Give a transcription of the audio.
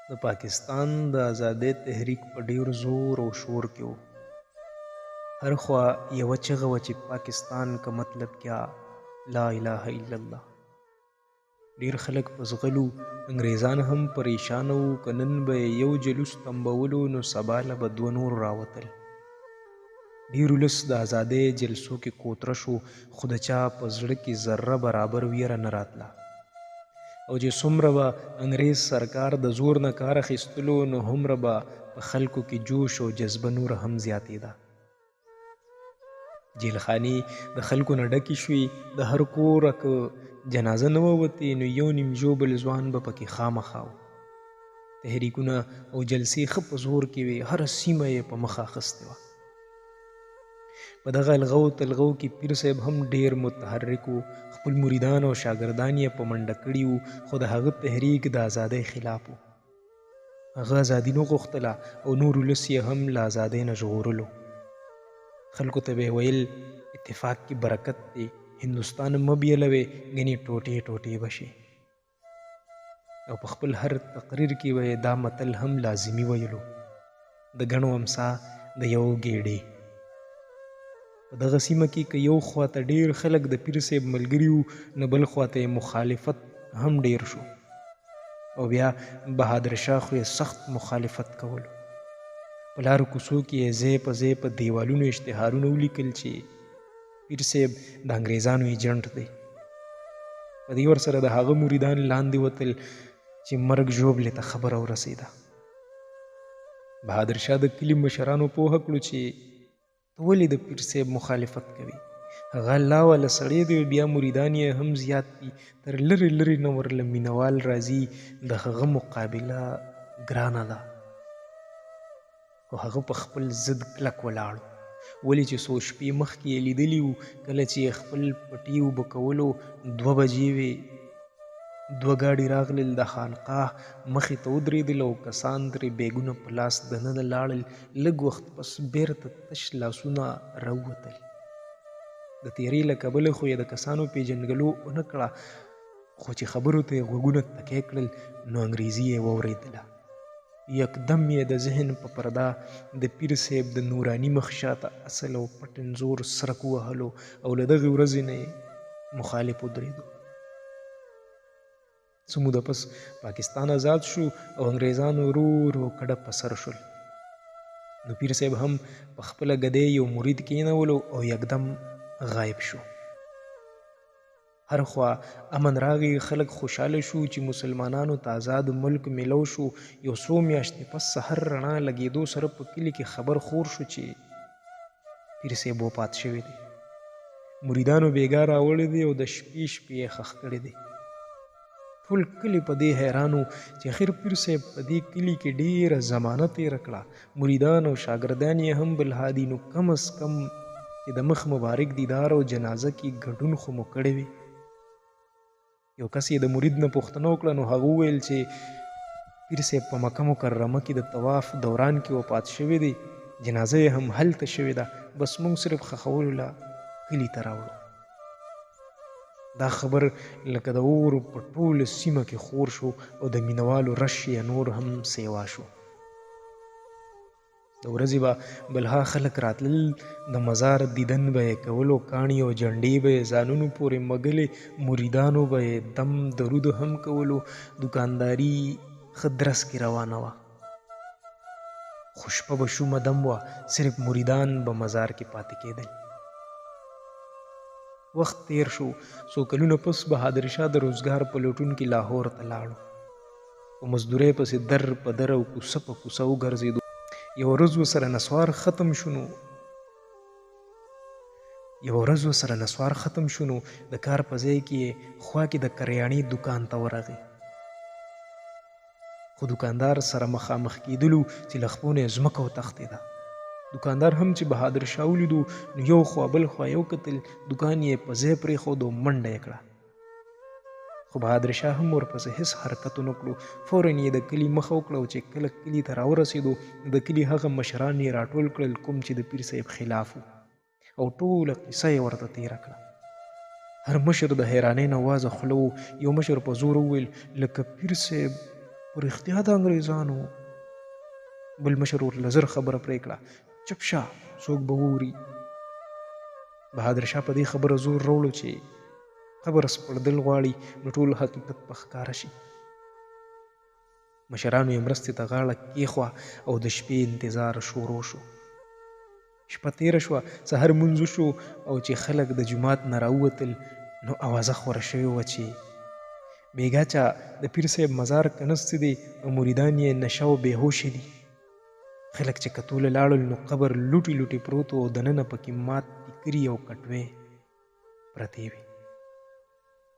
د پاکستان د آزادۍ تحریک په ډیر زور او شور کې و. هر خوا یوه چغه وه چې پاکستان که مطلب کیا لا اله الا الله. ډیر خلک په زغلو، انګریزان هم پریشانه وو که نن به یو جلوس تنبولو نو سبا له به دوه نور راوتل. ډیر ولس د آزادۍ جلسو کې کوتره شو، خو د چا په زړه کې ذره برابر ویره نه راتله. او چې څومره به انګریز سرکار د زور نه کار اخیستلو نو هومره به په خلکو کې جوش او جذبه نوره هم زیاتېده. جیلخانې د خلکو نه ډکې شوې، د هر کوره که جنازه نه ووتې نو یو نیم ژوبل ځوان به پکې خامخا و. تحریکونه او جلسې ښه په زور کې وې، هره سیمه یې په مخه اخیستې وه. په دغه الغو تلغو کې پیر صاحب هم ډیر متحرک و، خپل مریدان او شاګردان یې په منډه کړي وو، خو د هغه تحریک د ازادۍ خلاف و. هغه ازادي نه غوښتله او نور ولس یې هم له ازادۍ نه ژغورلو. خلکو ته به یې ویل اتفاق کې برکت دی، هندوستان مه بیلوئ ګنې ټوټې ټوټې به شي. او په خپل هر تقریر کې به یې دا متل هم لازمي ویلو: د ګڼو امسا د یو ګېډې. په دغه سیمه کې که یو خواته ډیر خلک د پیر صاحب ملګري وو، نه بل خواته یې مخالفت هم ډیر شو. او بیا بهادر شاه خو یې سخت مخالفت کولو. په لارو کوڅو کې یې ځای په ځای په دیوالونو اشتهارونه ولیکل چې پیر صاحب د انګریزانو ایجنټ دی. په دې ورسره د هغه مریدان لاندې وتل چې مرګ ژوبلې ته خبره ورسېده. بهادر شاه د کلي مشرانو پوهه کړو چې ته ولې د پیر صاحب مخالفت کوي؟ هغه الله والا سړی دی، بیا مریدان یې هم زیات دي، تر لرې لرې نه ورله مینوال راځي، د هغه مقابله ګرانه ده. خو هغه په خپل ضد کلک ولاړ، ولې چې څو شپې مخکې یې لیدلي وو، کله چې یې خپل پټي اوبه کولو 2 بجې وې، 2 ګاډي راغلل، د خانقاه مخې ته ودرېدل او کسان ترې بیګونه په لاس دننه لاړل. لږ وخت پس بیرته تش لاسونه راووتل. د تیرې له کبله خو یې د کسانو پیژنګلو ونه کړه، خو چې خبرو ته یې غوږونه تکې کړل نو انګریزي یې واورېدله. یکدم یې د ذهن په پرده د پیر صاحب د نوراني مخ شاته اصل او پټ انځور سرک ووهلو او له دغې ورځې نه یې مخالف ودرېدو. څه موده پس پاکستان آزاد شو او انګریزان ورو ورو کډه په سر شول. نو پیر صاحب هم په خپله ګدۍ یو مرید کېنولو او یکدم غایب شو. هر خوا امن راغی، خلک خوشحاله شو چې مسلمانانو ته آزاد ملک میلو شو. یو څو میاشتې پس سحر رڼا لګېدو سره په کلي کې خبر خور شو چې پیر صاحب وفات شوی دی. مریدانو بیګا راوړی دی او د شپې شپې یې ښخ کړی دی. ټول کلی په دې حیرانو چې اخر پیر صاحب په دې کلي کې ډیره زمانه تېره کړه. مریدان او شاګردان یې هم بلهادي، نو کم از کم چې د مخ مبارک دیدار او جنازه کې ګډون خو مو کړی وي. یو کس یې د مرید نه پوښتنه وکړه، نو هغه وویل چې پیر صاحب په مکه مکرمه کې د طواف دوران کې وفات شوی دی، جنازه یې هم هلته شوې ده، بس موږ صرف ښخولو له کلي ته راوړو. دا خبر لکه د اورو په ټوله سیمه کې خور شو او د مینوالو رش یې نور هم سیوا شو. د ورځې به بلها خلک راتلل، د مزار دیدن به یې کولو، کاڼي او جنډې به یې ځانونو پورې مږلې، مریدانو به یې دم درود هم کولو، دوکانداري ښه درس کې روانه وه. خو شپه به شومه دم وه، صرف مریدان به مزار کې پاتې کېدل. وخت تیر شو، څو کلونه پس بهادر شاه د روزګار په لټون کې لاهور ته لاړو. په مزدورۍ پسې در په در او کوڅه په کوڅه وګرځېدو. یوه ورځ ورسره نسوار ختم شو نو د کار په ځای کې خوا کې د کریانې دکان ته ورغی. خو دوکاندار سره مخامخ کېدلو چې له خپو نه یې ځمکه وتښتېده. دوکاندار هم چې بهادر شاه ولیدو نو یو خوا بل خوا یې وکتل، دوکان یې په ځای پرېښود او منډه یې کړه. خو بهادر شاه هم ورپسې هېڅ حرکت ونه کړو. فوراً یې د کلي مخه وکړه او چې کله کلي ته راورسېدو د کلي هغه مشران یې راټول کړل کوم چې د پیر صاحب خلاف وو، او ټوله قصه یې ورته تېره کړه. هر مشر د حیرانۍ نه وازه خوله و. یو مشر په زور وویل لکه پیر صاحب خو رښتیا د انګریزانو. بل مشر ورله زر خبره پرې کړه، چپ شه څوک به ووري. بهادر شاه په دې خبره زور راوړو چې خبره سپړدل غواړي نو ټول حقیقت په ښکاره شي. مشرانو یې مرستې ته غاړه کېښوه او د شپې انتظار شروع شو. شپه تېره شوه، سحر لمونځ وشو او چې خلک د جومات نه راووتل نو اوازه خوره شوې وه چې بېګا چا د پیر صاحب مزار کنستې دی او مریدان یې نشه او بېهوشې دي. خلک چې کتوله لاړل نو قبر لوټې لوټې پروت و او دننه پکې مات ټیکري او کټوې پرتې وې.